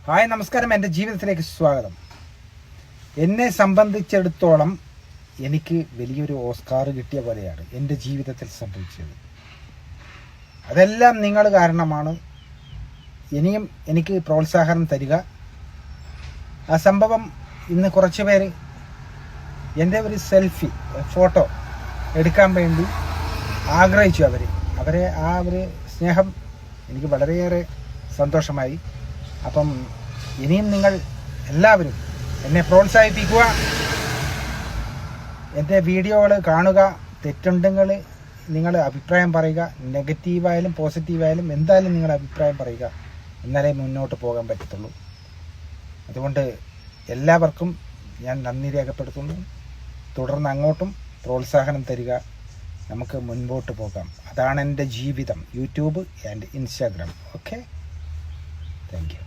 Hi, നമസ്കാരം. എൻ്റെ ജീവിതത്തിലേക്ക് സ്വാഗതം. എന്നെ സംബന്ധിച്ചിടത്തോളം എനിക്ക് വലിയൊരു ഓസ്കാർ കിട്ടിയ പോലെയാണ് എൻ്റെ ജീവിതത്തിൽ സംഭവിച്ചത്. അതെല്ലാം നിങ്ങൾ കാരണമാണ്. ഇനിയും എനിക്ക് പ്രോത്സാഹനം തരിക. ആ സംഭവം ഇന്ന് കുറച്ച് പേര് എൻ്റെ ഒരു സെൽഫി ഫോട്ടോ എടുക്കാൻ വേണ്ടി ആഗ്രഹിച്ചു. അവരെ ആ ഒരു സ്നേഹം എനിക്ക് വളരെയേറെ സന്തോഷമായി. അപ്പം ഇനിയും നിങ്ങൾ എല്ലാവരും എന്നെ പ്രോത്സാഹിപ്പിക്കുക. എൻ്റെ വീഡിയോകൾ കാണുക. തെറ്റുണ്ടെങ്കിൽ നിങ്ങൾ അഭിപ്രായം പറയുക. നെഗറ്റീവായാലും പോസിറ്റീവായാലും എന്തായാലും നിങ്ങൾ അഭിപ്രായം പറയുക. എന്നാലേ മുന്നോട്ട് പോകാൻ പറ്റത്തുള്ളൂ. അതുകൊണ്ട് എല്ലാവർക്കും ഞാൻ നന്ദി രേഖപ്പെടുത്തുന്നു. തുടർന്ന് അങ്ങോട്ടും പ്രോത്സാഹനം തരിക. നമുക്ക് മുൻപോട്ട് പോകാം. അതാണ് എൻ്റെ ജീവിതം. YouTube and Instagram. Okay, thank you.